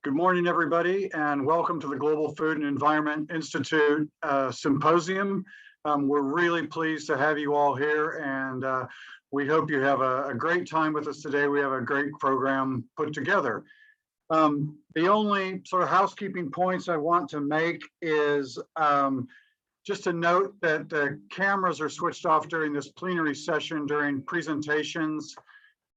Good morning, everybody, and welcome to the Global Food and Environment Institute Symposium. We're really pleased to have you all here, and we hope you have a great time with us today. We have a great program put together. The only sort of housekeeping points I want to make is just to note that the cameras are switched off during this plenary session during presentations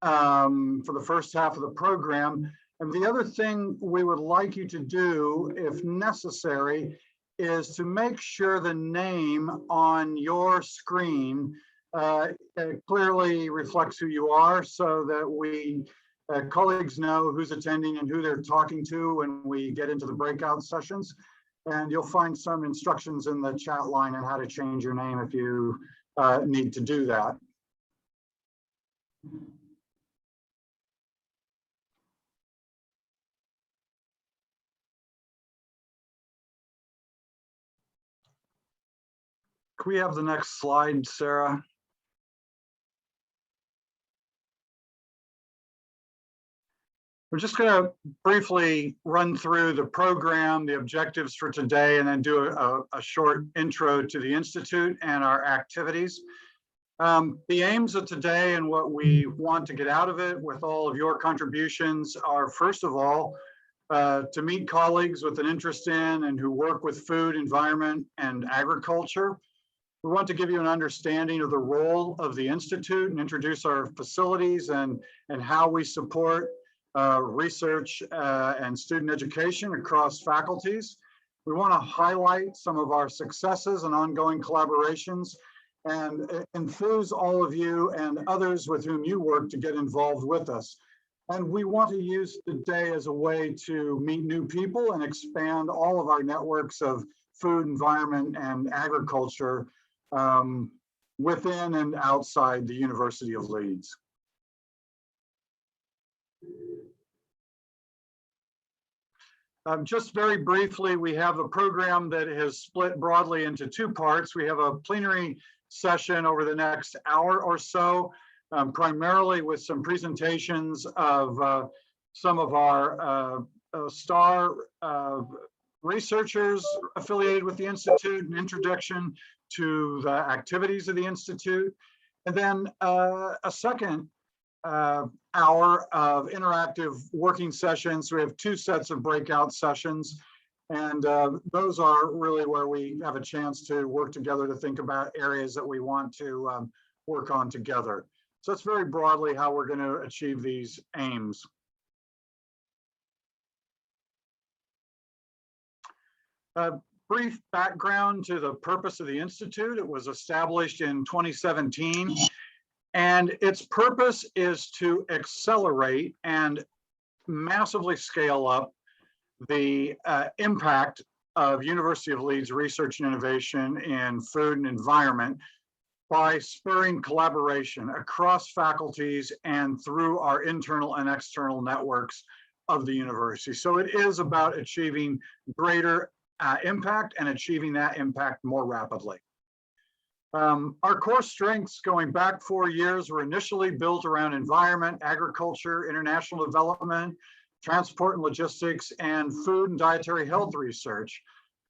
for the first half of the program. And the other thing we would like you to do, if necessary, is to make sure the name on your screen clearly reflects who you are, so that we colleagues know who's attending and who they're talking to when we get into the breakout sessions. And you'll find some instructions in the chat line on how to change your name if you need to do that. Can we have the next slide, Sarah? We're just going to briefly run through the program, the objectives for today, and then do a short intro to the Institute and our activities. The aims of today and what we want to get out of it with all of your contributions are, first of all, to meet colleagues with an interest in and who work with food, environment, and agriculture. We want to give you an understanding of the role of the Institute and introduce our facilities and how we support research and student education across faculties. We want to highlight some of our successes and ongoing collaborations and enthuse all of you and others with whom you work to get involved with us. And we want to use the day as a way to meet new people and expand all of our networks of food, environment, and agriculture within and outside the University of Leeds. Just very briefly, we have a program that is split broadly into two parts. We have a plenary session over the next hour or so, primarily with some presentations of some of our star researchers affiliated with the Institute, an introduction to the activities of the Institute, and then a second hour of interactive working sessions. We have two sets of breakout sessions, and those are really where we have a chance to work together to think about areas that we want to work on together. So that's very broadly how we're going to achieve these aims. Brief background to the purpose of the Institute. It was established in 2017, and its purpose is to accelerate and massively scale up the impact of University of Leeds research and innovation in food and environment by spurring collaboration across faculties and through our internal and external networks of the university. So it is about achieving greater impact and achieving that impact more rapidly. Our core strengths going back 4 years were initially built around environment, agriculture, international development, transport and logistics, and food and dietary health research.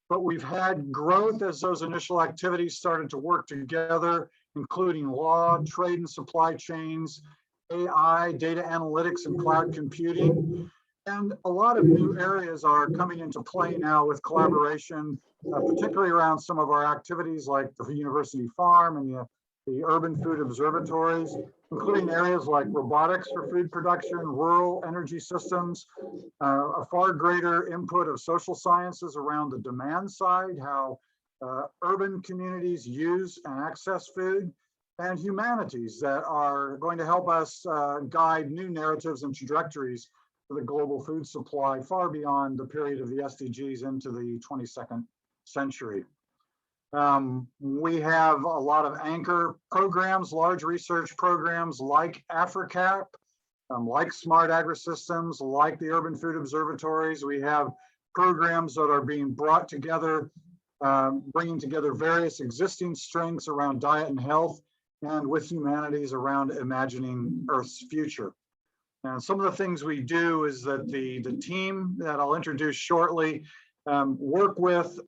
But we've had growth as those initial activities started to work together, including law, trade and supply chains, AI, data analytics, and cloud computing. And a lot of new areas are coming into play now with collaboration, particularly around some of our activities like the University Farm and the Urban Food Observatories, including areas like robotics for food production, rural energy systems, a far greater input of social sciences around the demand side, how urban communities use and access food, and humanities that are going to help us guide new narratives and trajectories for the global food supply far beyond the period of the SDGs into the 22nd century. We have a lot of anchor programs, large research programs like AfriCap, like Smart Agri-Systems, like the Urban Food Observatories. We have programs that are being brought together, bringing together various existing strengths around diet and health, and with humanities around imagining Earth's future. And some of the things we do is that the team that I'll introduce shortly work with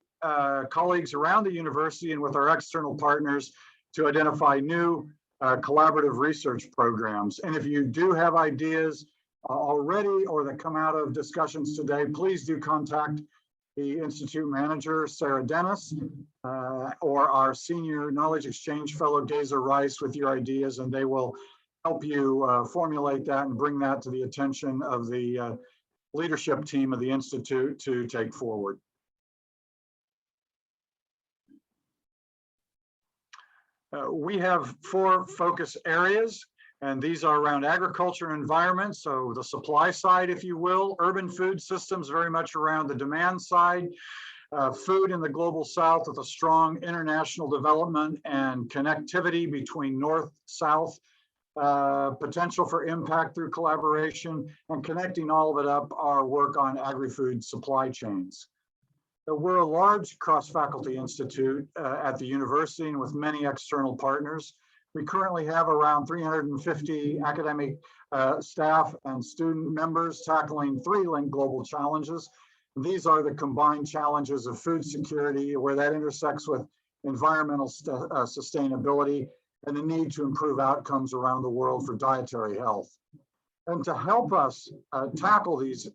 colleagues around the university and with our external partners to identify new collaborative research programs. And if you do have ideas already or that come out of discussions today, please do contact the Institute Manager, Sarah Dennis, or our Senior Knowledge Exchange Fellow, Gazer Rice, with your ideas, and they will help you formulate that and bring that to the attention of the leadership team of the Institute to take forward. We have 4 focus areas, and these are around agriculture and environment, so the supply side, if you will, urban food systems very much around the demand side, food in the global south with a strong international development and connectivity between north, south, potential for impact through collaboration, and connecting all of it up, our work on agri-food supply chains. We're a large cross-faculty institute at the university and with many external partners. We currently have around 350 academic staff and student members tackling 3 linked global challenges. These are the combined challenges of food security, where that intersects with environmental sustainability and the need to improve outcomes around the world for dietary health. And to help us tackle these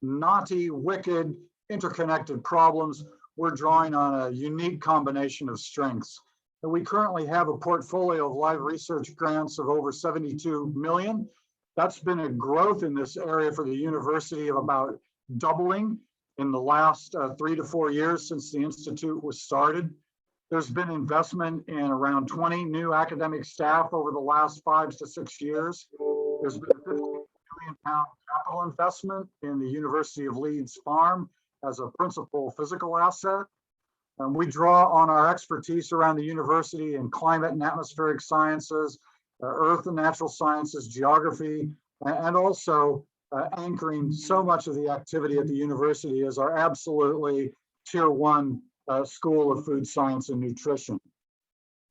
knotty, wicked, interconnected problems, we're drawing on a unique combination of strengths. And we currently have a portfolio of live research grants of over 72 million. That's been a growth in this area for the university of about doubling in the last 3 to 4 years since the Institute was started. There's been investment in around 20 new academic staff over the last 5 to 6 years. There's been a £15 million capital investment in the University of Leeds farm as a principal physical asset. We draw on our expertise around the university in climate and atmospheric sciences, earth and natural sciences, geography, and also anchoring so much of the activity at the university as our absolutely tier 1 School of Food Science and Nutrition.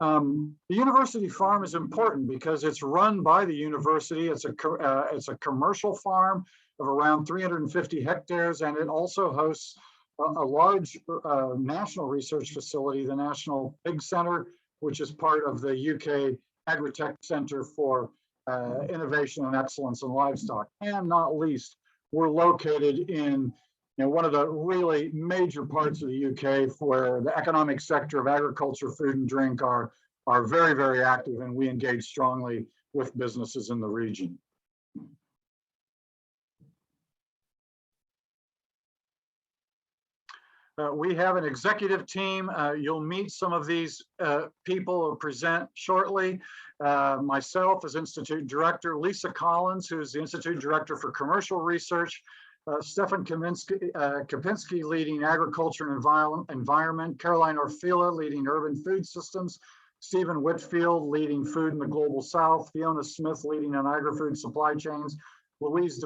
The university farm is important because it's run by the university. It's a commercial farm of around 350 hectares, and it also hosts a large national research facility, the National Pig Centre, which is part of the UK Agritech Centre for Innovation and Excellence in Livestock. And not least, we're located in one of the really major parts of the UK where the economic sector of agriculture, food and drink are very, very active, and we engage strongly with businesses in the region. We have an executive team. You'll meet some of these people who present shortly. Myself as Institute Director, Lisa Collins, who is the Institute Director for Commercial Research, Stefan Kapinski leading Agriculture and Environment, Caroline Orfila leading Urban Food Systems, Stephen Whitfield leading Food in the Global South, Fiona Smith leading on Agri-Food Supply Chains, Louise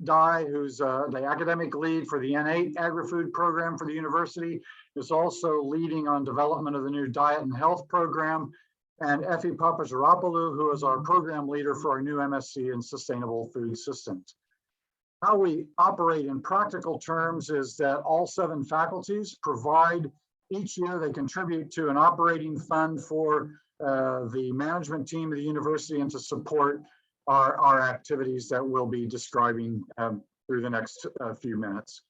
Dye, who's the academic lead for the N8 Agri-Food program for the university, is also leading on development of the new Diet and Health program, and Effie Papageropoulou, who is our program leader for our new MSc in Sustainable Food Systems. How we operate in practical terms is that all 7 faculties provide, each year they contribute to an operating fund for the management team of the university and to support our activities that we'll be describing through the next few minutes.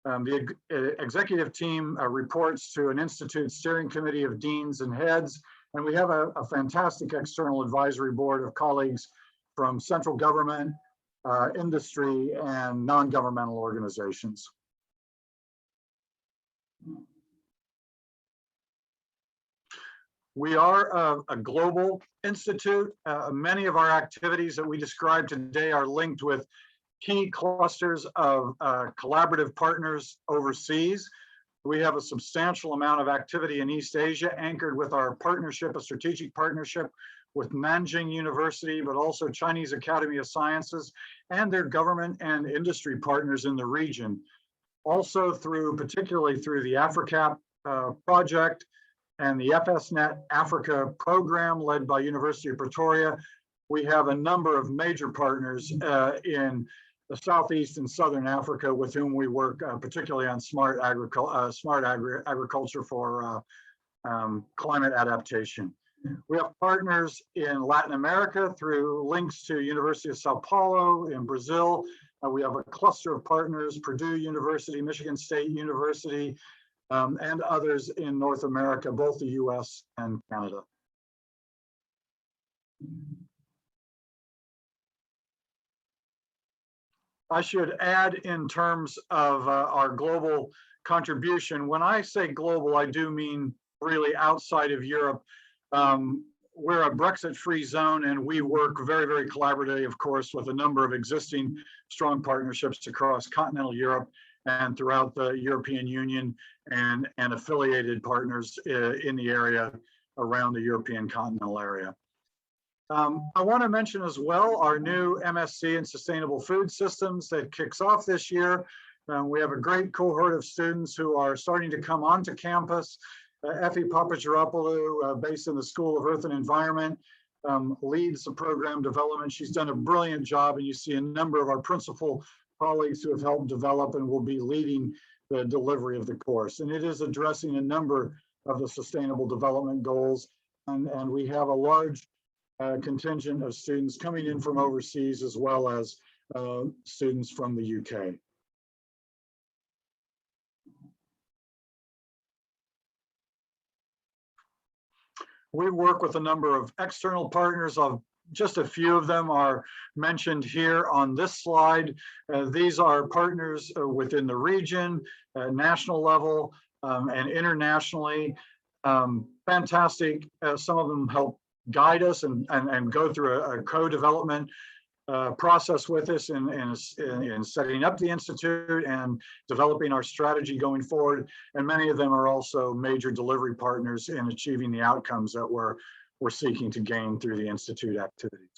The executive team reports to an institute steering committee of deans and heads, and we have a fantastic external advisory board of colleagues from central government, industry, and non-governmental organizations. We are a global institute. Many of our activities that we described today are linked with key clusters of collaborative partners overseas. We have a substantial amount of activity in East Asia, anchored with our partnership, a strategic partnership with Nanjing University, but also Chinese Academy of Sciences and their government and industry partners in the region. Also particularly through the AfriCap project and the FSNet Africa program led by University of Pretoria, we have a number of major partners in the Southeast and Southern Africa with whom we work particularly on smart agriculture for climate adaptation. We have partners in Latin America through links to University of Sao Paulo in Brazil. We have a cluster of partners, Purdue University, Michigan State University, and others in North America, both the US and Canada. I should add in terms of our global contribution, when I say global, I do mean really outside of Europe. We're a Brexit-free zone, and we work very, very collaboratively, of course, with a number of existing strong partnerships across continental Europe and throughout the European Union and affiliated partners in the area around the European continental area. I want to mention as well our new MSc in Sustainable Food Systems that kicks off this year. We have a great cohort of students who are starting to come onto campus. Effie Papageropoulou, based in the School of Earth and Environment, leads the program development. She's done a brilliant job, and you see a number of our principal colleagues who have helped develop and will be leading the delivery of the course. And it is addressing a number of the sustainable development goals. And we have a large contingent of students coming in from overseas, as well as students from the UK. We work with a number of external partners. Just a few of them are mentioned here on this slide. These are partners within the region, national level, and internationally. Fantastic. Some of them help guide us and go through a co-development process with us in setting up the Institute and developing our strategy going forward. And many of them are also major delivery partners in achieving the outcomes that we're seeking to gain through the Institute activities.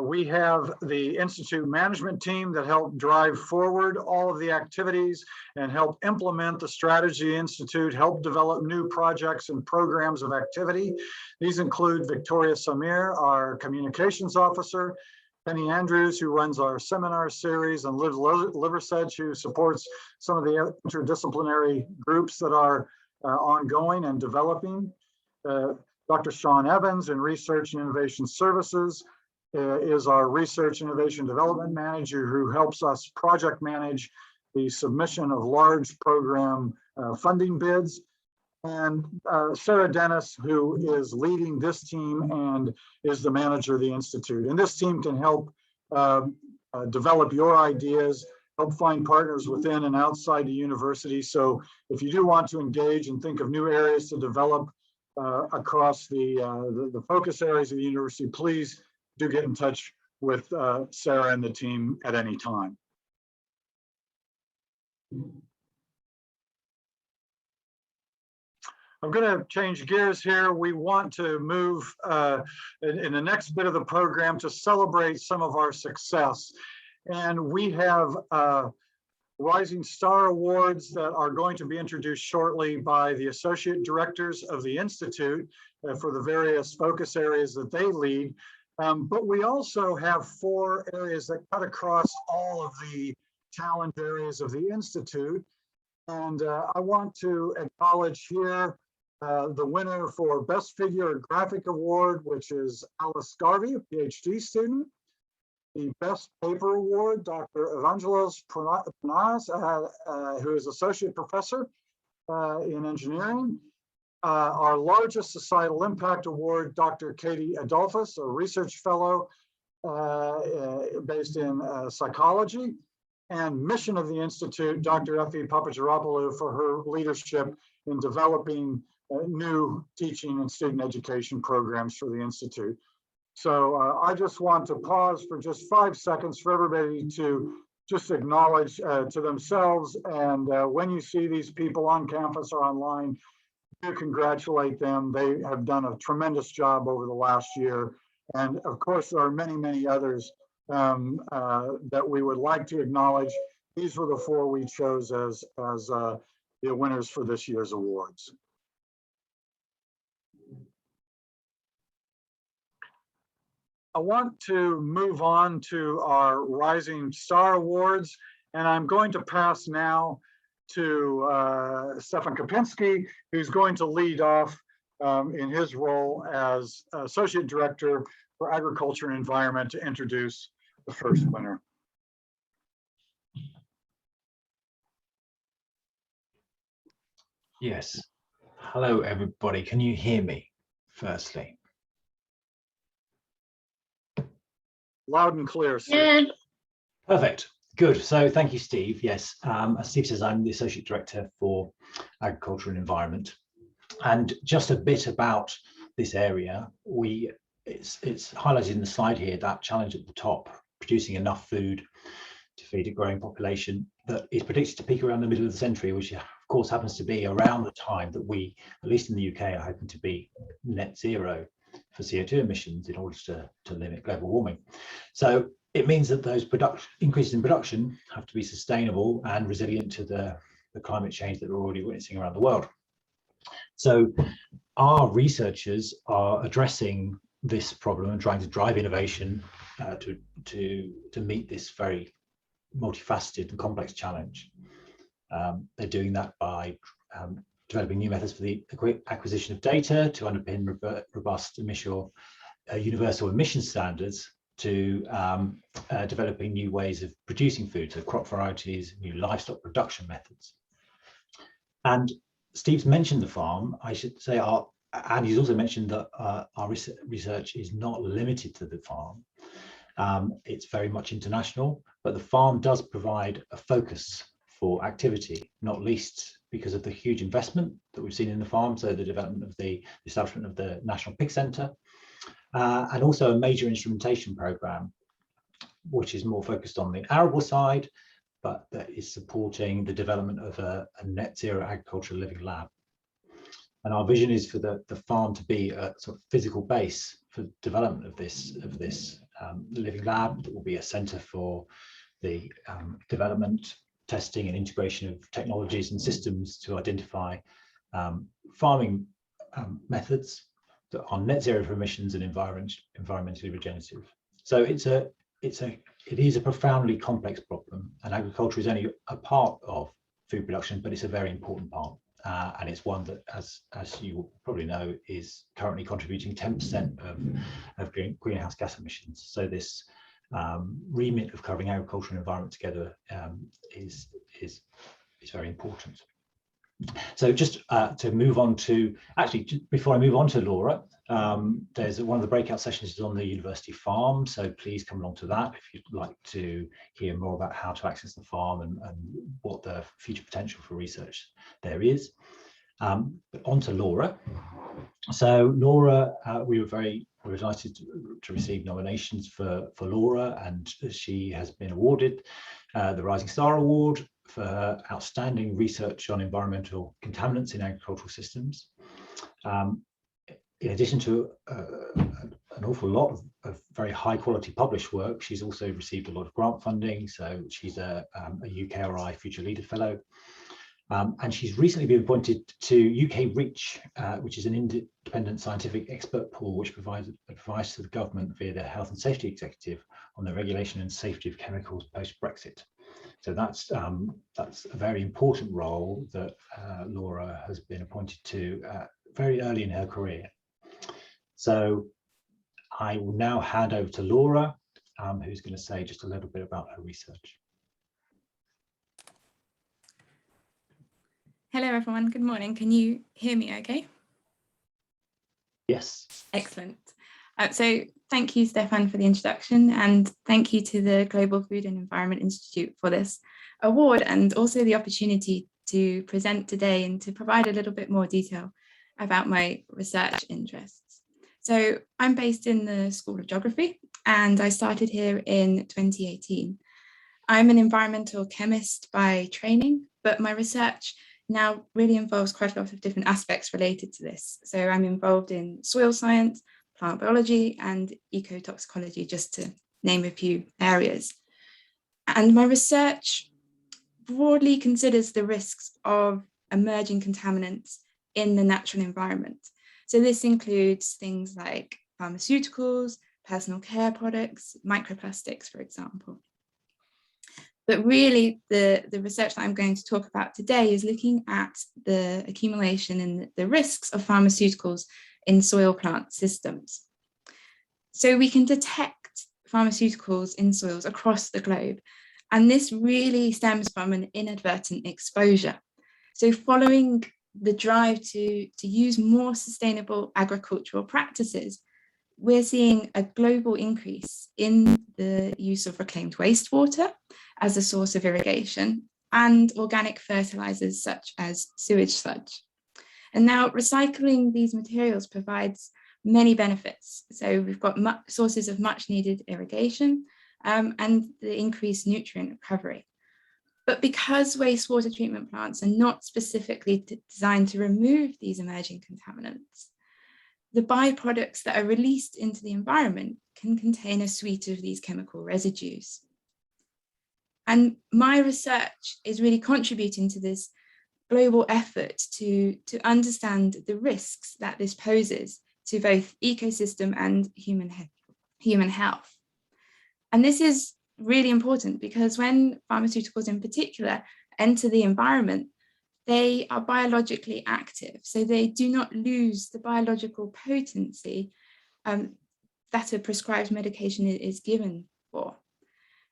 We have the Institute management team that help drive forward all of the activities and help implement the strategy Institute, help develop new projects and programs of activity. These include Victoria Samir, our communications officer, Penny Andrews, who runs our seminar series, and Liv Liversedge, who supports some of the interdisciplinary groups that are ongoing and developing. Dr. Sean Evans in Research and Innovation Services is our Research Innovation Development Manager, who helps us project manage the submission of large program funding bids. And Sarah Dennis, who is leading this team and is the manager of the Institute. And this team can help develop your ideas, help find partners within and outside the university. So if you do want to engage and think of new areas to develop across the focus areas of the university, please do get in touch with Sarah and the team at any time. I'm going to change gears here. We want to move in the next bit of the program to celebrate some of our success. And we have Rising Star Awards that are going to be introduced shortly by the Associate Directors of the Institute for the various focus areas that they lead. But we also have 4 areas that cut across all of the challenge areas of the Institute. And I want to acknowledge here the winner for Best Figure and Graphic Award, which is Alice Garvey, a PhD student. The Best Paper Award, Dr. Evangelos Panas, who is Associate Professor in Engineering. Our largest Societal Impact Award, Dr. Katie Adolphus, a research fellow based in psychology. And mission of the Institute, Dr. Effie Papageropoulou, for her leadership in developing new teaching and student education programs for the Institute. So I just want to pause for just 5 seconds for everybody to just acknowledge to themselves. And when you see these people on campus or online, do congratulate them. They have done a tremendous job over the last year. And of course, there are many, many others that we would like to acknowledge. These were the 4 we chose as the winners for this year's awards. I want to move on to our Rising Star Awards, and I'm going to pass now to Stefan Kopinski, who's going to lead off in his role as Associate Director for Agriculture and Environment to introduce the first winner. Yes. Hello, everybody. Can you hear me, firstly? Loud and clear, sir. Yeah. Perfect. Good. So thank you, Steve. Yes, as Steve says, I'm the Associate Director for Agriculture and Environment. And just a bit about this area, it's highlighted in the slide here, that challenge at the top, producing enough food to feed a growing population that is predicted to peak around the middle of the century, which of course happens to be around the time that we, at least in the UK, are hoping to be net zero for CO2 emissions in order to limit global warming. So it means that those increases in production have to be sustainable and resilient to the climate change that we're already witnessing around the world. So our researchers are addressing this problem and trying to drive innovation to meet this very multifaceted and complex challenge. They're doing that by developing new methods for the acquisition of data to underpin robust universal emission standards, to developing new ways of producing food, so crop varieties, new livestock production methods. And Steve's mentioned the farm. I should say, and he's also mentioned that our research is not limited to the farm. It's very much international, but the farm does provide a focus for activity, not least because of the huge investment that we've seen in the farm, so the development of the establishment of the National Pig Centre, and also a major instrumentation programme, which is more focused on the arable side, but that is supporting the development of a net zero agricultural living lab. And our vision is for the farm to be a sort of physical base for development of this living lab that will be a centre for the development, testing and integration of technologies and systems to identify farming methods that are net zero for emissions and environmentally regenerative. So it is a profoundly complex problem, and agriculture is only a part of food production, but it's a very important part. And it's one that, as you will probably know, is currently contributing 10% of greenhouse gas emissions. So this remit of covering agriculture and environment together is very important. So just to move on to, actually, before I move on to Laura, there's one of the breakout sessions is on the university farm, so please come along to that if you'd like to hear more about how to access the farm and what the future potential for research there is. But on to Laura. So Laura, we were delighted to receive nominations for Laura, and she has been awarded the Rising Star Award for her outstanding research on environmental contaminants in agricultural systems. In addition to an awful lot of very high quality published work, she's also received a lot of grant funding. So she's a UKRI Future Leader Fellow. And she's recently been appointed to UK REACH, which is an independent scientific expert pool which provides advice to the government via their Health and Safety Executive on the regulation and safety of chemicals post-Brexit. So that's a very important role that Laura has been appointed to very early in her career. So I will now hand over to Laura, who's going to say just a little bit about her research. Hello, everyone. Good morning. Can you hear me okay? Yes. Excellent. So thank you, Stefan, for the introduction, and thank you to the Global Food and Environment Institute for this award, and also the opportunity to present today and to provide a little bit more detail about my research interests. So I'm based in the School of Geography, and I started here in 2018. I'm an environmental chemist by training, but my research now really involves quite a lot of different aspects related to this. So I'm involved in soil science, plant biology, and ecotoxicology, just to name a few areas. And my research broadly considers the risks of emerging contaminants in the natural environment. So this includes things like pharmaceuticals, personal care products, microplastics, for example. But really, the research that I'm going to talk about today is looking at the accumulation and the risks of pharmaceuticals in soil plant systems. So we can detect pharmaceuticals in soils across the globe, and this really stems from an inadvertent exposure. So following the drive to use more sustainable agricultural practices, we're seeing a global increase in the use of reclaimed wastewater as a source of irrigation and organic fertilizers such as sewage sludge. And now recycling these materials provides many benefits. So we've got sources of much needed irrigation and the increased nutrient recovery. But because wastewater treatment plants are not specifically designed to remove these emerging contaminants, the byproducts that are released into the environment can contain a suite of these chemical residues. And my research is really contributing to this global effort to understand the risks that this poses to both ecosystem and human health. And this is really important because when pharmaceuticals in particular enter the environment, they are biologically active, so they do not lose the biological potency that a prescribed medication is given for.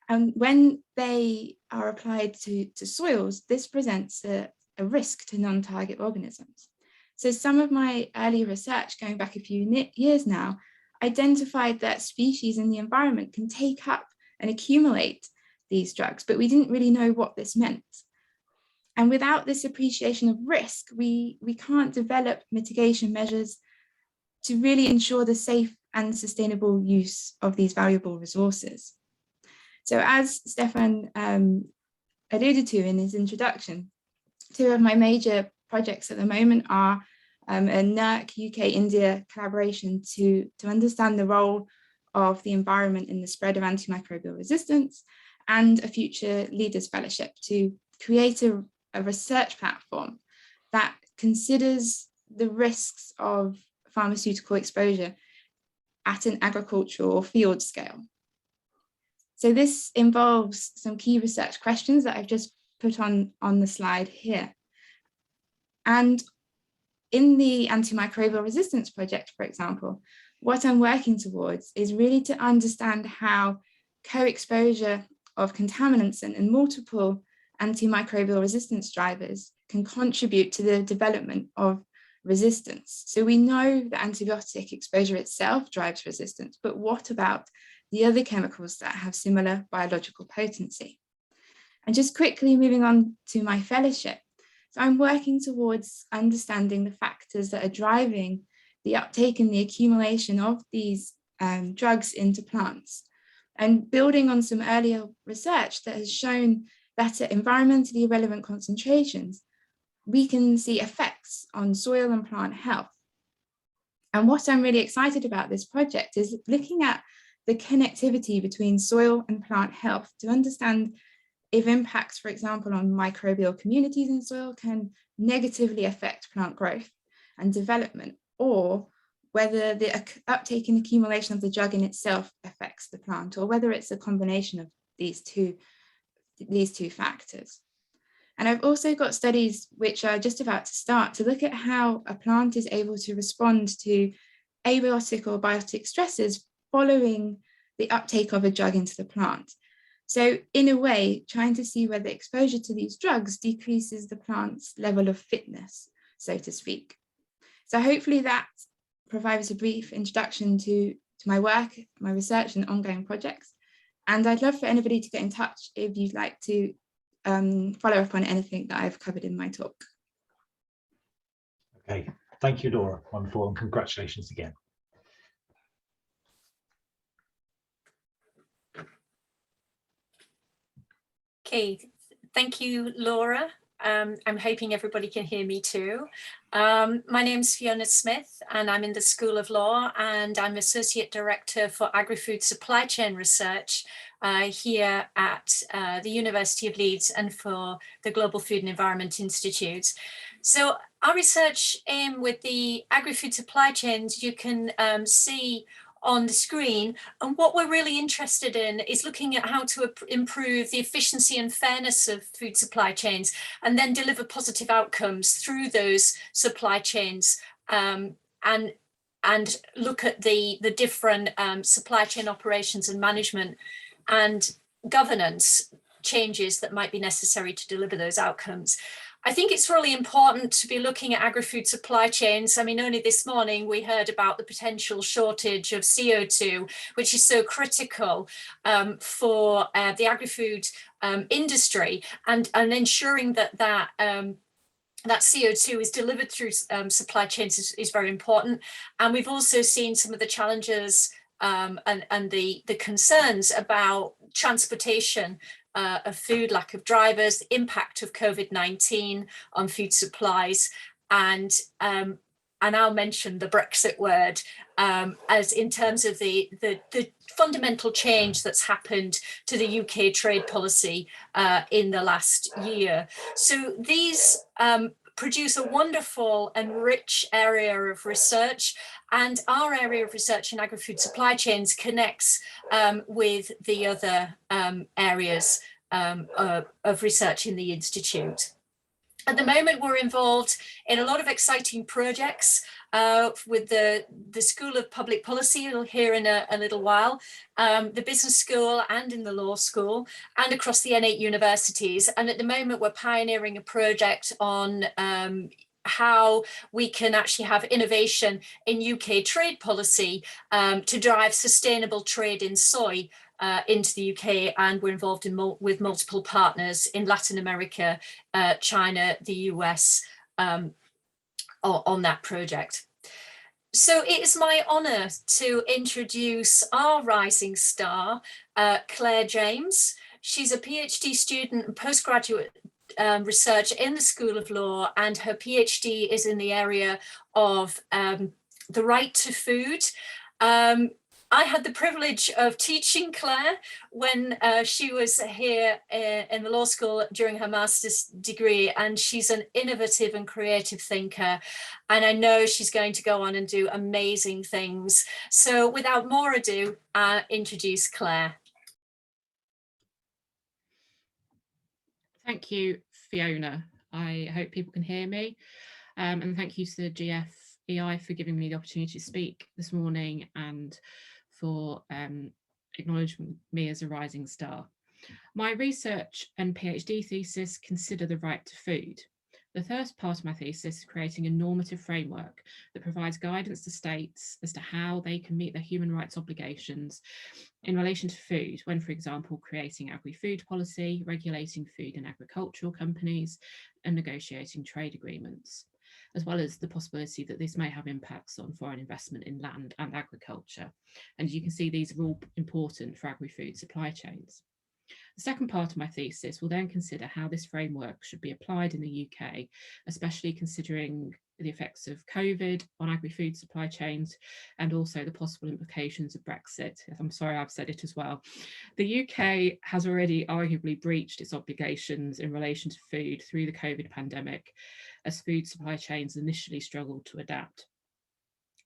And when they are applied to soils, this presents a risk to non-target organisms. So some of my early research, going back a few years now, identified that species in the environment can take up and accumulate these drugs, but we didn't really know what this meant. And without this appreciation of risk, we can't develop mitigation measures to really ensure the safe and sustainable use of these valuable resources. So as Stefan alluded to in his introduction, two of my major projects at the moment are a NERC UK-India collaboration to understand the role of the environment in the spread of antimicrobial resistance, and a Future Leaders Fellowship to create a research platform that considers the risks of pharmaceutical exposure at an agricultural or field scale. So this involves some key research questions that I've just put on the slide here. And in the antimicrobial resistance project, for example, what I'm working towards is really to understand how co-exposure of contaminants and multiple antimicrobial resistance drivers can contribute to the development of resistance. So we know that antibiotic exposure itself drives resistance, but what about the other chemicals that have similar biological potency? And just quickly moving on to my fellowship. So I'm working towards understanding the factors that are driving the uptake and the accumulation of these drugs into plants, and building on some earlier research that has shown that at environmentally relevant concentrations, we can see effects on soil and plant health. And what I'm really excited about this project is looking at the connectivity between soil and plant health to understand if impacts, for example, on microbial communities in soil can negatively affect plant growth and development, or whether the uptake and accumulation of the drug in itself affects the plant, or whether it's a combination of these two factors. And I've also got studies which are just about to start to look at how a plant is able to respond to abiotic or biotic stresses following the uptake of a drug into the plant. So in a way, trying to see whether exposure to these drugs decreases the plant's level of fitness, so to speak. So hopefully that provides a brief introduction to my work, my research and ongoing projects. And I'd love for anybody to get in touch if you'd like to follow up on anything that I've covered in my talk. Okay, thank you, Laura. Wonderful, and congratulations again. Okay, thank you, Laura. I'm hoping everybody can hear me too. My name's Fiona Smith and I'm in the School of Law, and I'm Associate Director for Agrifood Supply Chain Research here at the University of Leeds and for the Global Food and Environment Institute. So our research aim with the agri-food supply chains, you can see on the screen. And what we're really interested in is looking at how to improve the efficiency and fairness of food supply chains, and then deliver positive outcomes through those supply chains, and look at the different supply chain operations and management and governance changes that might be necessary to deliver those outcomes. I think it's really important to be looking at agri-food supply chains. I mean, only this morning we heard about the potential shortage of CO2, which is so critical for the agri-food industry, and ensuring that CO2 is delivered through supply chains is very important. And we've also seen some of the challenges and the concerns about transportation of food, lack of drivers, the impact of COVID-19 on food supplies, and I'll mention the Brexit word as in terms of the fundamental change that's happened to the UK trade policy in the last year. So these produce a wonderful and rich area of research, and our area of research in agri-food supply chains connects with the other areas of research in the Institute. At the moment, we're involved in a lot of exciting projects with the School of Public Policy, you'll hear in a little while, the Business School and in the Law School, and across the N8 universities. And at the moment, we're pioneering a project on how we can actually have innovation in UK trade policy to drive sustainable trade in soy into the UK, and we're involved with multiple partners in Latin America, China, the US on that project. So it is my honour to introduce our rising star, Claire James. She's a PhD student and postgraduate research in the School of Law, and her PhD is in the area of the right to food. I had the privilege of teaching Claire when she was here in the law school during her master's degree, and she's an innovative and creative thinker, and I know she's going to go on and do amazing things. So without more ado, I'll introduce Claire. Thank you, Fiona. I hope people can hear me. And thank you to the GFEI for giving me the opportunity to speak this morning and for acknowledging me as a rising star. My research and PhD thesis consider the right to food. The first part of my thesis is creating a normative framework that provides guidance to states as to how they can meet their human rights obligations in relation to food when, for example, creating agri-food policy, regulating food and agricultural companies, and negotiating trade agreements, as well as the possibility that this may have impacts on foreign investment in land and agriculture. And you can see these are all important for agri-food supply chains. The second part of my thesis will then consider how this framework should be applied in the UK, especially considering the effects of COVID on agri-food supply chains and also the possible implications of Brexit. I'm sorry, I've said it as well. The UK has already arguably breached its obligations in relation to food through the COVID pandemic, as food supply chains initially struggled to adapt.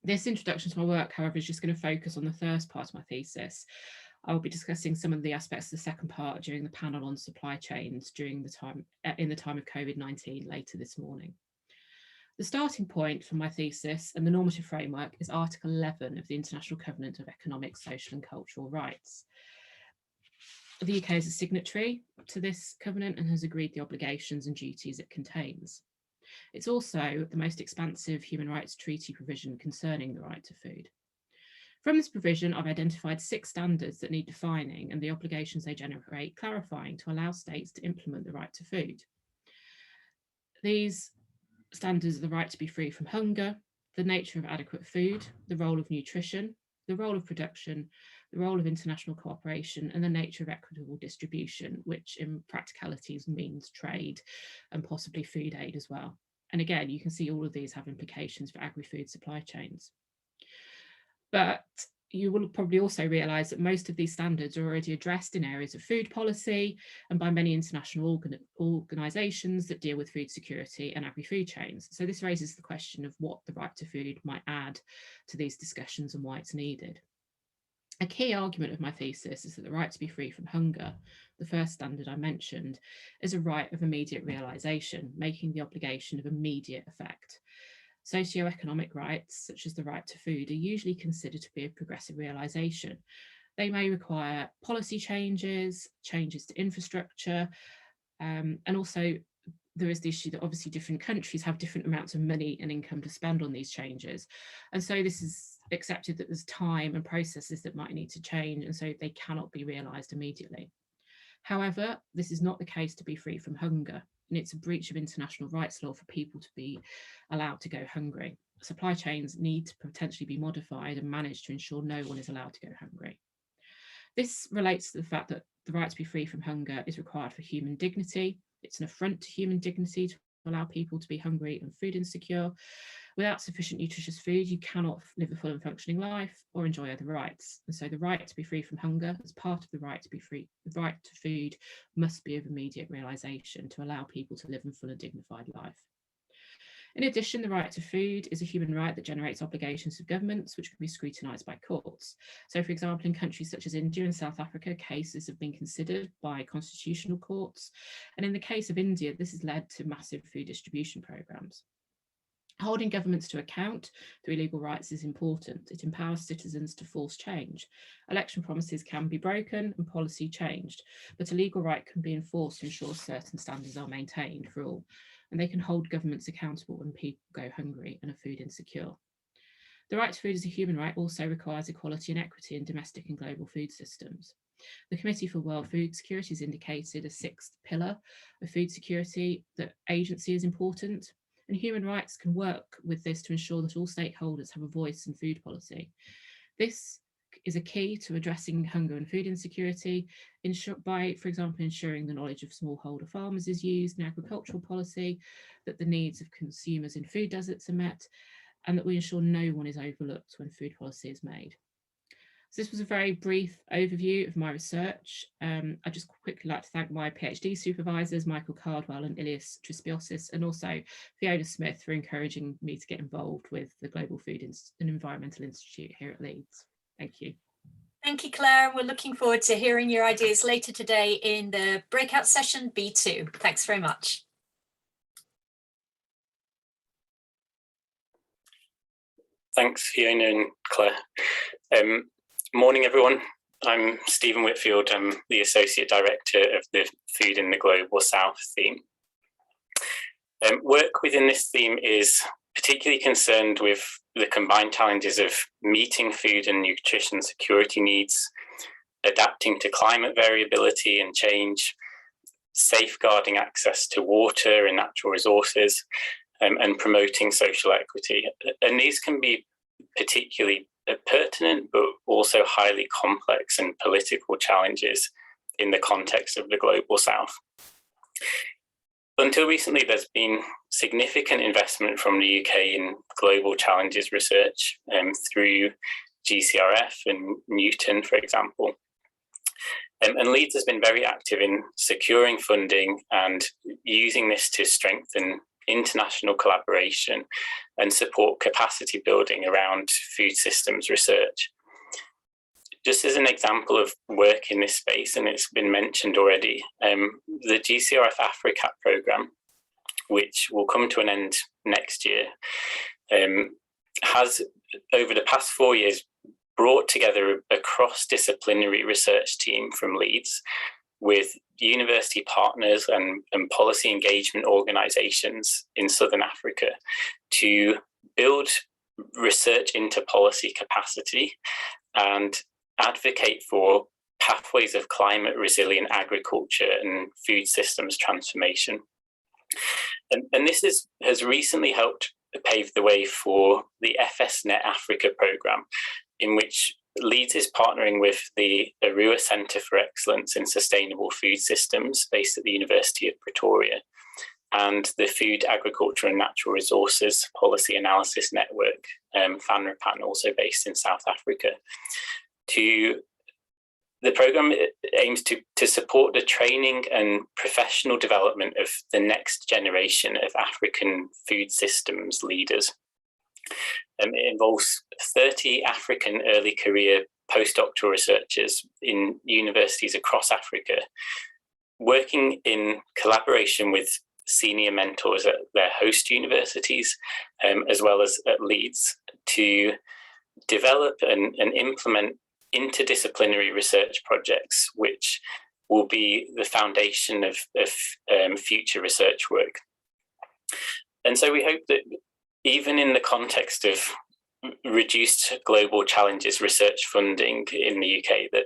This introduction to my work, however, is just going to focus on the first part of my thesis. I will be discussing some of the aspects of the second part during the panel on supply chains in the time of COVID-19 later this morning. The starting point for my thesis and the normative framework is Article 11 of the International Covenant of Economic, Social and Cultural Rights. The UK is a signatory to this covenant and has agreed the obligations and duties it contains. It's also the most expansive human rights treaty provision concerning the right to food. From this provision, I've identified 6 standards that need defining and the obligations they generate clarifying to allow states to implement the right to food. These standards are the right to be free from hunger, the nature of adequate food, the role of nutrition, the role of production, the role of international cooperation, and the nature of equitable distribution, which in practicalities means trade and possibly food aid as well. And again, you can see all of these have implications for agri-food supply chains. But you will probably also realise that most of these standards are already addressed in areas of food policy and by many international organisations that deal with food security and agri-food chains. So this raises the question of what the right to food might add to these discussions and why it's needed. A key argument of my thesis is that the right to be free from hunger, the first standard I mentioned, is a right of immediate realisation, making the obligation of immediate effect. Socioeconomic rights, such as the right to food, are usually considered to be a progressive realisation. They may require policy changes, changes to infrastructure, and also there is the issue that obviously different countries have different amounts of money and income to spend on these changes. And so this is accepted that there's time and processes that might need to change, and so they cannot be realised immediately. However, this is not the case to be free from hunger, and it's a breach of international rights law for people to be allowed to go hungry. Supply chains need to potentially be modified and managed to ensure no one is allowed to go hungry. This relates to the fact that the right to be free from hunger is required for human dignity. It's an affront to human dignity to allow people to be hungry and food insecure. Without sufficient nutritious food, you cannot live a full and functioning life or enjoy other rights. And so the right to be free from hunger, as part of the right to be free, the right to food must be of immediate realisation to allow people to live a full and dignified life. In addition, the right to food is a human right that generates obligations of governments which can be scrutinised by courts. So, for example, in countries such as India and South Africa, cases have been considered by constitutional courts. And in the case of India, this has led to massive food distribution programmes. Holding governments to account through legal rights is important. It empowers citizens to force change. Election promises can be broken and policy changed, but a legal right can be enforced to ensure certain standards are maintained for all, and they can hold governments accountable when people go hungry and are food insecure. The right to food as a human right also requires equality and equity in domestic and global food systems. The Committee for World Food Security has indicated a sixth pillar of food security that agency is important, and human rights can work with this to ensure that all stakeholders have a voice in food policy. This is a key to addressing hunger and food insecurity by, for example, ensuring the knowledge of smallholder farmers is used in agricultural policy, that the needs of consumers in food deserts are met, and that we ensure no one is overlooked when food policy is made. So this was a very brief overview of my research. I'd just quickly like to thank my PhD supervisors, Michael Cardwell and Ilias Trispiosis, and also Fiona Smith for encouraging me to get involved with the Global Food and Environmental Institute here at Leeds. Thank you. Thank you, Claire. We're looking forward to hearing your ideas later today in the breakout session B2. Thanks very much. Thanks, Fiona and Claire. Morning, everyone. I'm Stephen Whitfield. I'm the Associate Director of the Food in the Global South theme. Work within this theme is particularly concerned with the combined challenges of meeting food and nutrition security needs, adapting to climate variability and change, safeguarding access to water and natural resources, and promoting social equity. And these can be particularly pertinent, but also highly complex and political challenges in the context of the Global South. Until recently, there's been significant investment from the UK in global challenges research through GCRF and Newton, for example. And Leeds has been very active in securing funding and using this to strengthen international collaboration and support capacity building around food systems research. Just as an example of work in this space, and it's been mentioned already, the GCRF AfriCAP programme, which will come to an end next year, has over the past 4 years brought together a cross-disciplinary research team from Leeds with university partners and policy engagement organisations in Southern Africa to build research into policy capacity and advocate for pathways of climate resilient agriculture and food systems transformation. And this has recently helped pave the way for the FSNet Africa programme, in which Leeds is partnering with the Arua Centre for Excellence in Sustainable Food Systems based at the University of Pretoria and the Food, Agriculture and Natural Resources Policy Analysis Network, FANRAPAN, also based in South Africa. The programme aims to support the training and professional development of the next generation of African food systems leaders. It involves 30 African early career postdoctoral researchers in universities across Africa, working in collaboration with senior mentors at their host universities, as well as at Leeds, to develop and implement interdisciplinary research projects, which will be the foundation of future research work. And so we hope that even in the context of reduced global challenges research funding in the UK, that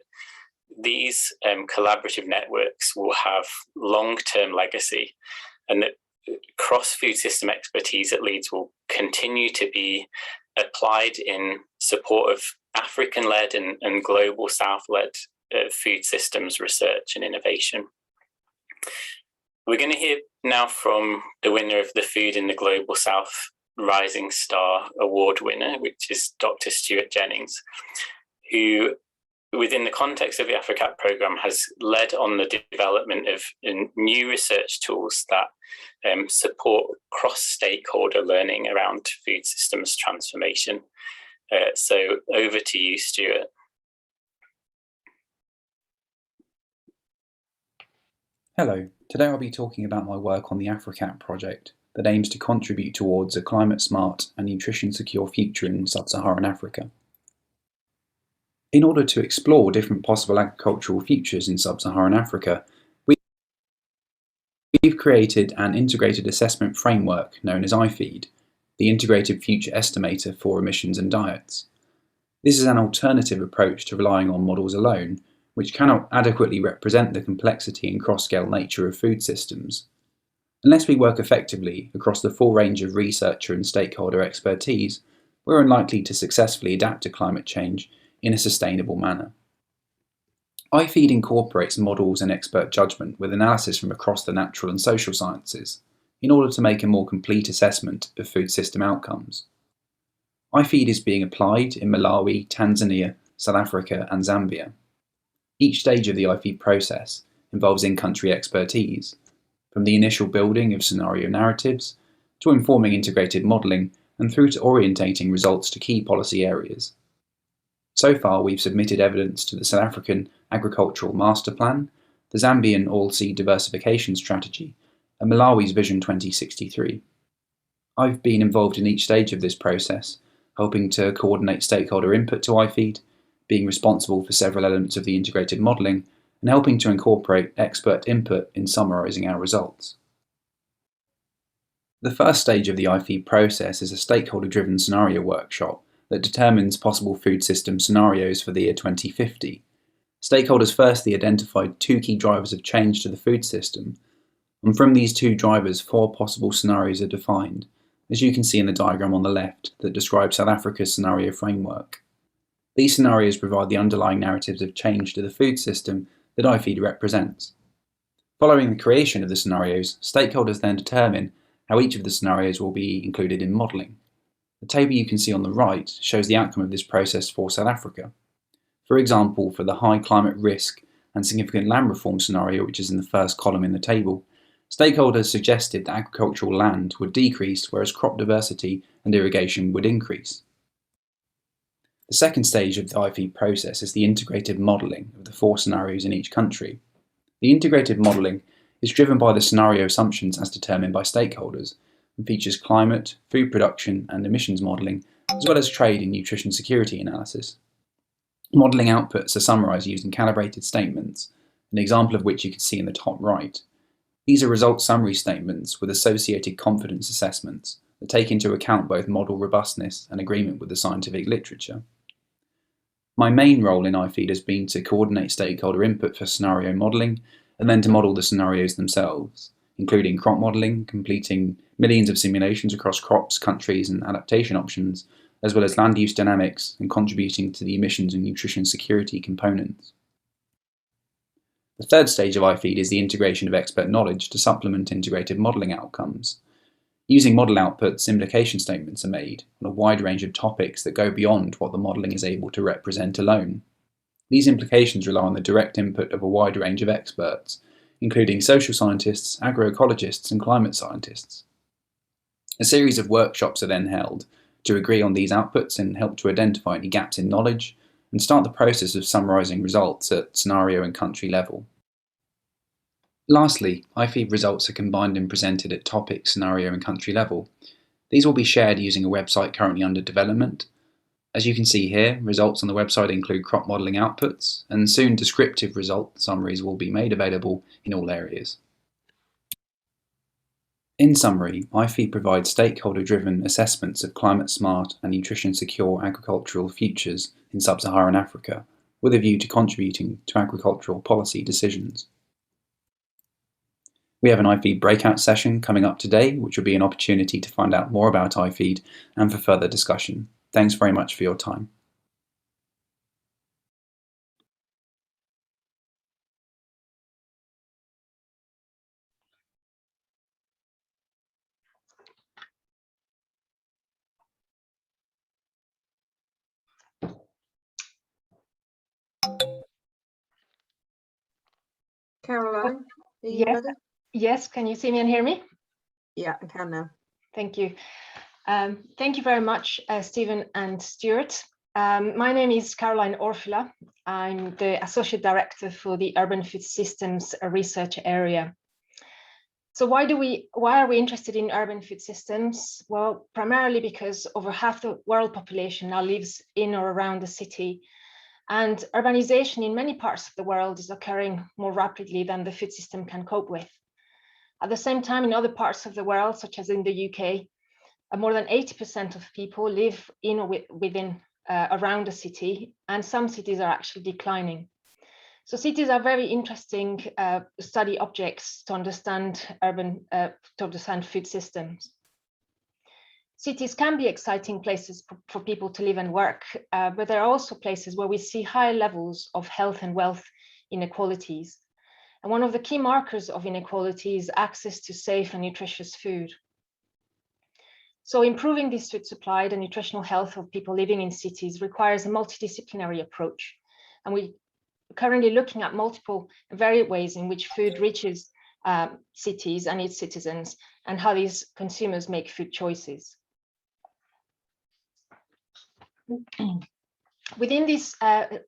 these collaborative networks will have long-term legacy, and that cross-food system expertise at Leeds will continue to be applied in support of African-led and global South-led food systems research and innovation. We're going to hear now from the winner of the Food in the Global South Rising Star Award winner, which is Dr. Stuart Jennings, who, within the context of the AfriCAP programme, has led on the development of new research tools that support cross-stakeholder learning around food systems transformation. So over to you, Stuart. Hello, today I'll be talking about my work on the AfriCAP project that aims to contribute towards a climate-smart and nutrition-secure future in sub-Saharan Africa. In order to explore different possible agricultural futures in sub-Saharan Africa, we've created an integrated assessment framework known as IFEED, the Integrated Future Estimator for Emissions and Diets. This is an alternative approach to relying on models alone, which cannot adequately represent the complexity and cross-scale nature of food systems. Unless we work effectively across the full range of researcher and stakeholder expertise, we're unlikely to successfully adapt to climate change in a sustainable manner. IFEED incorporates models and expert judgment with analysis from across the natural and social sciences in order to make a more complete assessment of food system outcomes. IFEED is being applied in Malawi, Tanzania, South Africa and Zambia. Each stage of the IFEED process involves in-country expertise, from the initial building of scenario narratives to informing integrated modelling and through to orientating results to key policy areas. So far, we've submitted evidence to the South African Agricultural Master Plan, the Zambian Oilseed Diversification Strategy, and Malawi's Vision 2063. I've been involved in each stage of this process, helping to coordinate stakeholder input to IFEED, being responsible for several elements of the integrated modelling, and helping to incorporate expert input in summarising our results. The first stage of the IFEED process is a stakeholder-driven scenario workshop that determines possible food system scenarios for the year 2050. Stakeholders firstly identified two key drivers of change to the food system, and from these two drivers, 4 possible scenarios are defined, as you can see in the diagram on the left that describes South Africa's scenario framework. These scenarios provide the underlying narratives of change to the food system that IFEED represents. Following the creation of the scenarios, stakeholders then determine how each of the scenarios will be included in modelling. The table you can see on the right shows the outcome of this process for South Africa. For example, for the high climate risk and significant land reform scenario, which is in the first column in the table, stakeholders suggested that agricultural land would decrease, whereas crop diversity and irrigation would increase. The second stage of the IFEED process is the integrated modelling of the 4 scenarios in each country. The integrated modelling is driven by the scenario assumptions as determined by stakeholders and features climate, food production and emissions modelling, as well as trade and nutrition security analysis. Modelling outputs are summarised using calibrated statements, an example of which you can see in the top right. These are result summary statements with associated confidence assessments that take into account both model robustness and agreement with the scientific literature. My main role in IFEED has been to coordinate stakeholder input for scenario modelling and then to model the scenarios themselves, including crop modelling, completing millions of simulations across crops, countries and adaptation options, as well as land use dynamics and contributing to the emissions and nutrition security components. The third stage of IFEED is the integration of expert knowledge to supplement integrated modelling outcomes. Using model outputs, implication statements are made on a wide range of topics that go beyond what the modelling is able to represent alone. These implications rely on the direct input of a wide range of experts, including social scientists, agroecologists and climate scientists. A series of workshops are then held to agree on these outputs and help to identify any gaps in knowledge and start the process of summarising results at scenario and country level. Lastly, IFEED results are combined and presented at topic, scenario and country level. These will be shared using a website currently under development. As you can see here, results on the website include crop modelling outputs, and soon descriptive result summaries will be made available in all areas. In summary, IFEED provides stakeholder-driven assessments of climate-smart and nutrition-secure agricultural futures in sub-Saharan Africa, with a view to contributing to agricultural policy decisions. We have an IFEED breakout session coming up today, which will be an opportunity to find out more about IFEED and for further discussion. Thanks very much for your time. Caroline, are you Yes. ready? Yes, can you see me and hear me? Yeah, I can now. Thank you. Thank you very much, Stephen and Stuart. My name is Caroline Orfila. I'm the Associate Director for the Urban Food Systems Research Area. So why are we interested in urban food systems? Well, primarily because over half the world population now lives in or around the city, and urbanization in many parts of the world is occurring more rapidly than the food system can cope with. At the same time, in other parts of the world, such as in the UK, more than 80% of people live in or within around a city, and some cities are actually declining. So cities are very interesting study objects to understand food systems. Cities can be exciting places for people to live and work, but there are also places where we see high levels of health and wealth inequalities. And one of the key markers of inequality is access to safe and nutritious food. So improving this food supply, the nutritional health of people living in cities, requires a multidisciplinary approach. And we're currently looking at multiple varied ways in which food reaches cities and its citizens, and how these consumers make food choices. Within this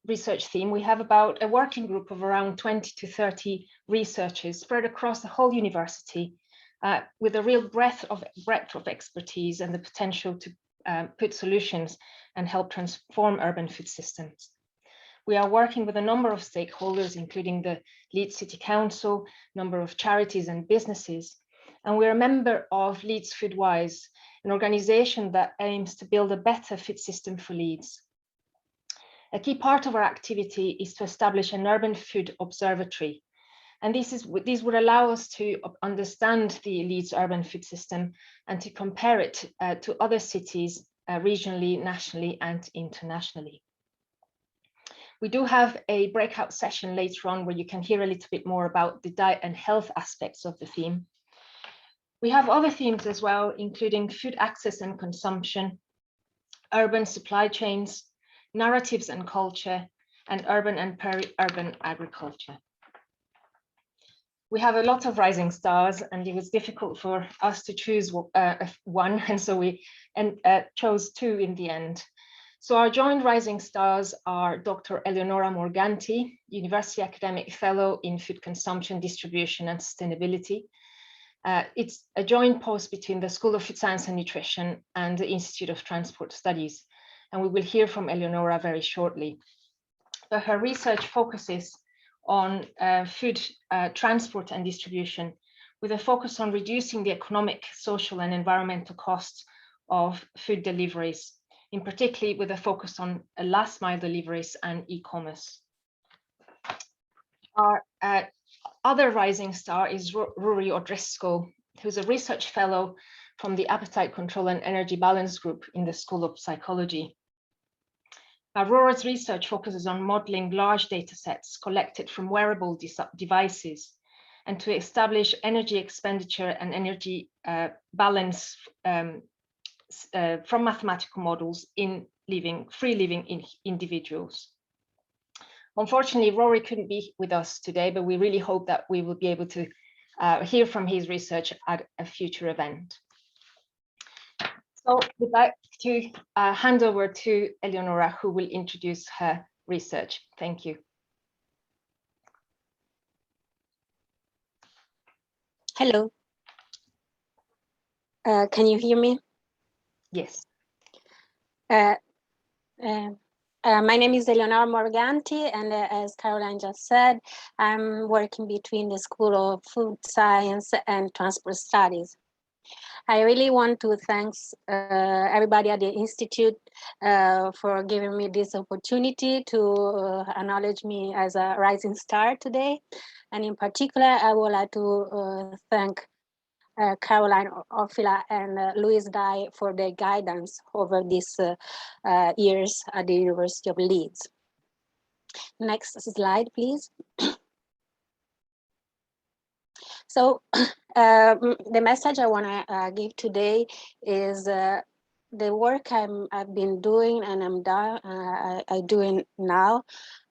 research theme, we have about a working group of around 20 to 30 researchers spread across the whole university, with a real breadth of expertise and the potential to put solutions and help transform urban food systems. We are working with a number of stakeholders, including the Leeds City Council, a number of charities and businesses, and we're a member of Leeds Foodwise, an organisation that aims to build a better food system for Leeds. A key part of our activity is to establish an urban food observatory, and this would allow us to understand the Leeds urban food system and to compare it to other cities regionally, nationally and internationally. We do have a breakout session later on where you can hear a little bit more about the diet and health aspects of the theme. We have other themes as well, including food access and consumption, urban supply chains, narratives and culture, and urban and peri-urban agriculture. We have a lot of rising stars, and it was difficult for us to choose one, and so we chose two in the end. So our joint rising stars are Dr. Leonardo Morganti, University Academic Fellow in Food Consumption, Distribution and Sustainability. It's a joint post between the School of Food Science and Nutrition and the Institute of Transport Studies. And we will hear from Eleonora very shortly. But her research focuses on food transport and distribution, with a focus on reducing the economic, social and environmental costs of food deliveries, in particular with a focus on last mile deliveries and e-commerce. Our other rising star is Rory O'Driscoll, who's a research fellow from the Appetite Control and Energy Balance Group in the School of Psychology. Rory's research focuses on modeling large data sets collected from wearable devices and to establish energy expenditure and energy balance from mathematical models in free living individuals. Unfortunately, Rory couldn't be with us today, but we really hope that we will be able to hear from his research at a future event. So we'd like to hand over to Eleonora, who will introduce her research. Thank you. Hello. Can you hear me? Yes. My name is Leonardo Morganti, and as Caroline just said, I'm working between the School of Food Science and Transport Studies. I really want to thank everybody at the Institute for giving me this opportunity to acknowledge me as a rising star today. And in particular, I would like to thank Caroline Orfila and Louise Dye for their guidance over these years at the University of Leeds. Next slide, please. So the message I want to give today is the work I've been doing and I'm doing now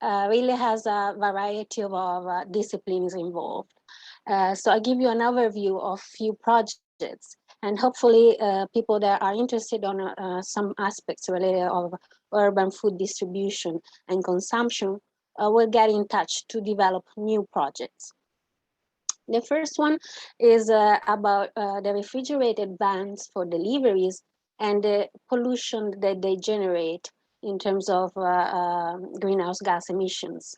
really has a variety of disciplines involved. So I give you an overview of few projects, and hopefully people that are interested on some aspects related of urban food distribution and consumption will get in touch to develop new projects. The first one is about the refrigerated vans for deliveries and the pollution that they generate in terms of greenhouse gas emissions.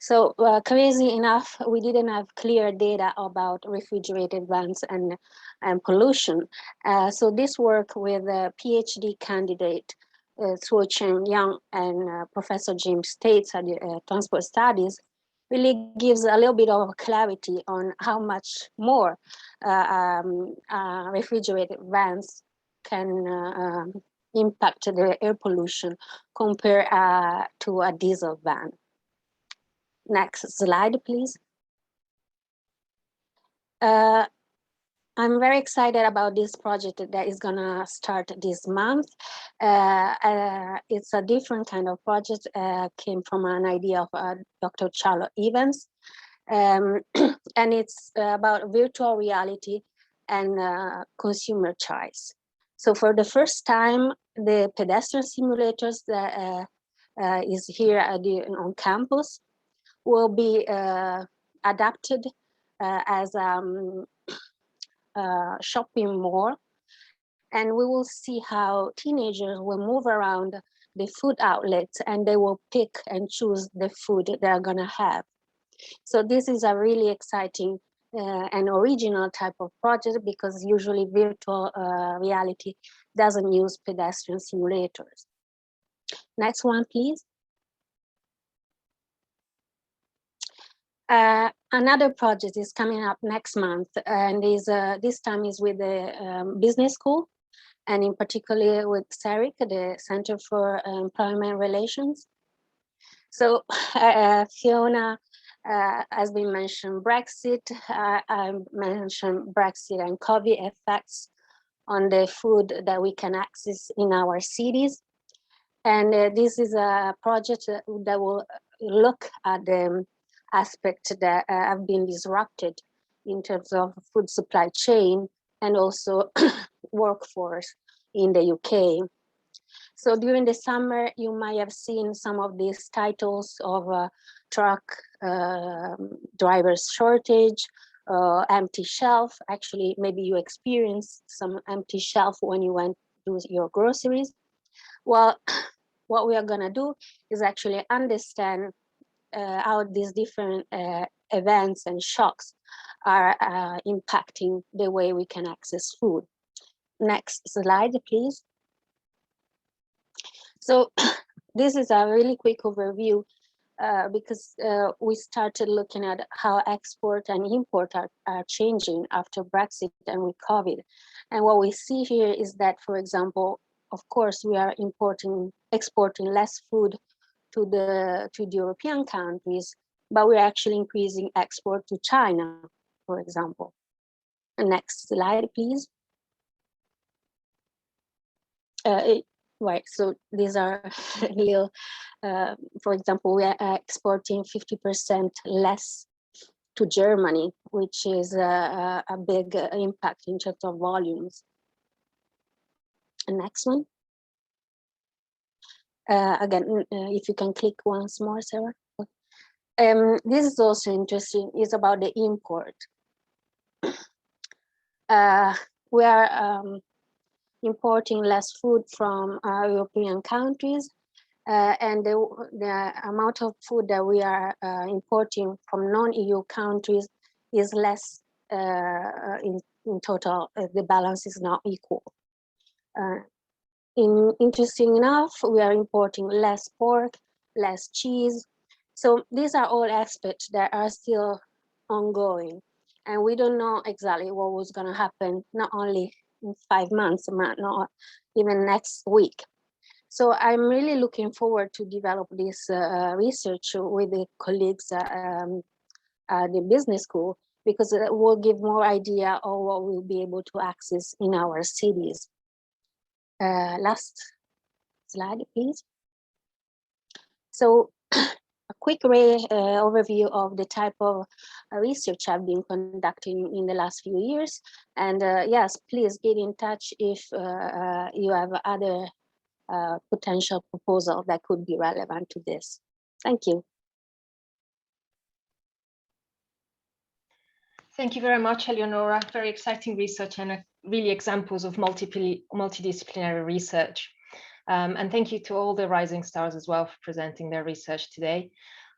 So crazy enough, we didn't have clear data about refrigerated vans and pollution. So this work with a PhD candidate, Suo Chen Yang and Professor James States at the Transport Studies really gives a little bit of clarity on how much more refrigerated vans can impact the air pollution compared to a diesel van. Next slide, please. I'm very excited about this project that is gonna start this month. It's a different kind of project, came from an idea of Dr. Charlotte Evans. And it's about virtual reality and consumer choice. So for the first time, the pedestrian simulators that is here on campus will be adapted as shopping mall, and we will see how teenagers will move around the food outlets and they will pick and choose the food they're gonna have. So this is a really exciting and original type of project because usually virtual reality doesn't use pedestrian simulators. Next one, please. Another project is coming up next month, and is this time is with the business school, and in particular with CERIC, the Center for Employment Relations. So Fiona has been mentioned Brexit. I mentioned Brexit and COVID effects on the food that we can access in our cities. And this is a project that will look at the aspects that have been disrupted in terms of food supply chain and also workforce in the UK. So during the summer, you might have seen some of these titles of truck drivers shortage, empty shelf. Actually, maybe you experienced some empty shelf when you went to your groceries. Well, what we are gonna do is actually understand how these different events and shocks are impacting the way we can access food. Next slide, please. So this is a really quick overview because we started looking at how export and import are changing after Brexit and with COVID. And what we see here is that, for example, of course, we are exporting less food to the European countries, but we're actually increasing export to China, for example. Next slide, please. Right, so these are little, for example, we are exporting 50% less to Germany, which is a big impact in terms of volumes. And next one. Again, if you can click once more, Sarah. This is also interesting. It's about the import. We are importing less food from European countries, and the amount of food that we are importing from non-EU countries is less in total. The balance is not equal. Interesting enough, we are importing less pork, less cheese. So these are all aspects that are still ongoing. And we don't know exactly what was going to happen, not only in 5 months, but not even next week. So I'm really looking forward to develop this research with the colleagues at the business school, because it will give more idea of what we'll be able to access in our cities. Last slide, please. So a quick overview of the type of research I've been conducting in the last few years. And yes, please get in touch if you have other potential proposal that could be relevant to this. Thank you. Thank you very much, Eleonora. Very exciting research and really examples of multidisciplinary research. And thank you to all the rising stars as well for presenting their research today.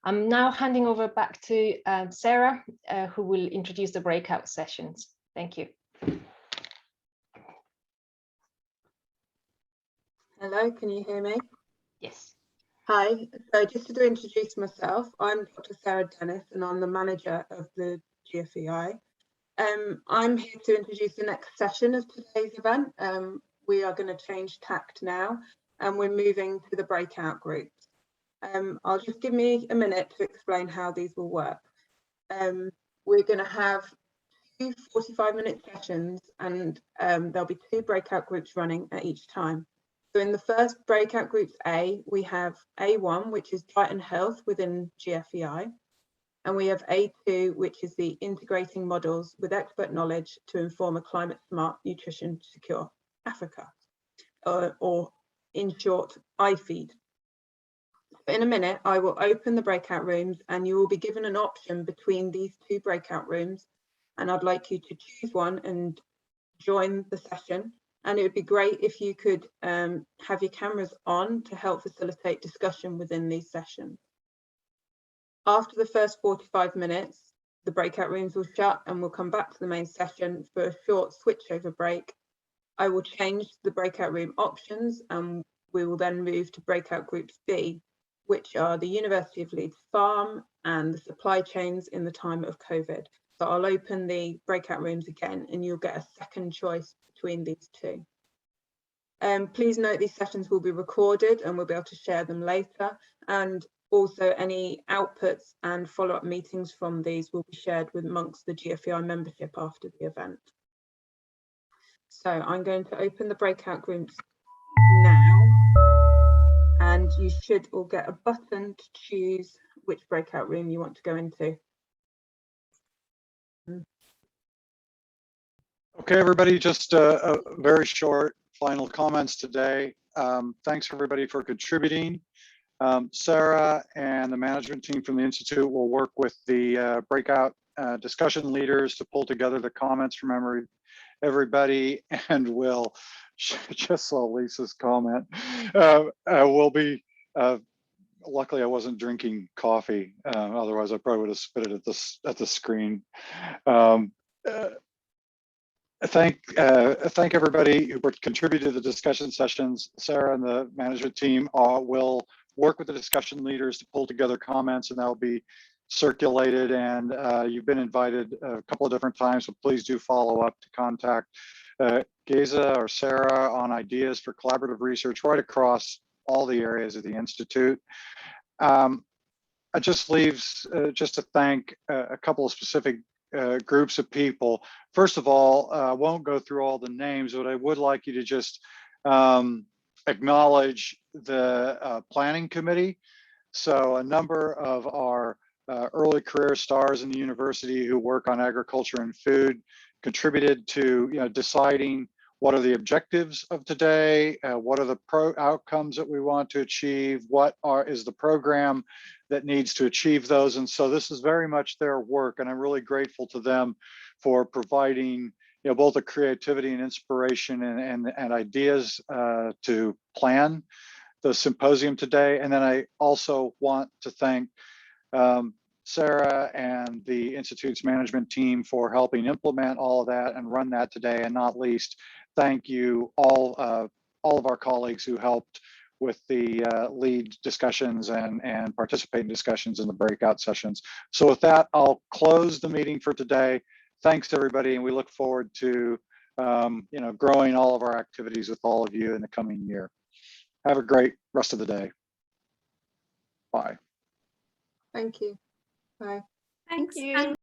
I'm now handing over back to Sarah, who will introduce the breakout sessions. Thank you. Hello, can you hear me? Yes. Hi, so just to introduce myself, I'm Dr. Sarah Dennis and I'm the manager of the GFEI. I'm here to introduce the next session of today's event. We are going to change tact now and we're moving to the breakout groups. I'll just give me a minute to explain how these will work. We're going to have 2 45-minute sessions and there'll be 2 breakout groups running at each time. So in the first breakout groups A, we have A1, which is diet and health within GFEI. And we have A2, which is the integrating models with expert knowledge to inform a climate smart, nutrition secure Africa, or in short, iFeed. In a minute, I will open the breakout rooms and you will be given an option between these 2 breakout rooms. And I'd like you to choose one and join the session. And it would be great if you could have your cameras on to help facilitate discussion within these sessions. After the first 45 minutes, the breakout rooms will shut and we'll come back to the main session for a short switchover break. I will change the breakout room options and we will then move to breakout groups B, which are the University of Leeds farm and the supply chains in the time of COVID. So I'll open the breakout rooms again and you'll get a second choice between these 2. Please note these sessions will be recorded and we'll be able to share them later. And also any outputs and follow-up meetings from these will be shared with amongst the GFEI membership after the event. So I'm going to open the breakout groups now. And you should all get a button to choose which breakout room you want to go into. Okay, everybody, just a very short final comments today. Thanks everybody for contributing. Sarah and the management team from the Institute will work with the breakout discussion leaders to pull together the comments from everybody, and we'll just saw Lisa's comment. We'll be luckily I wasn't drinking coffee, otherwise I probably would have spit it at the screen. Thank everybody who contributed to the discussion sessions. Sarah and the management team will work with the discussion leaders to pull together comments, and that'll be circulated. And you've been invited a couple of different times, so please do follow up to contact Geza or Sarah on ideas for collaborative research right across all the areas of the Institute. It just leaves just to thank a couple of specific groups of people. First of all, I won't go through all the names, but I would like you to just acknowledge the planning committee. So a number of our early career stars in the university who work on agriculture and food contributed to deciding what are the objectives of today? What are the outcomes that we want to achieve? What is the program that needs to achieve those? And so this is very much their work, and I'm really grateful to them for providing both the creativity and inspiration and ideas to plan the symposium today. And then I also want to thank Sarah and the Institute's management team for helping implement all of that and run that today. And not least, thank you all of our colleagues who helped with the lead discussions and participate in discussions in the breakout sessions. So with that, I'll close the meeting for today. Thanks everybody, and we look forward to growing all of our activities with all of you in the coming year. Have a great rest of the day. Bye. Thank you. Bye. Thanks.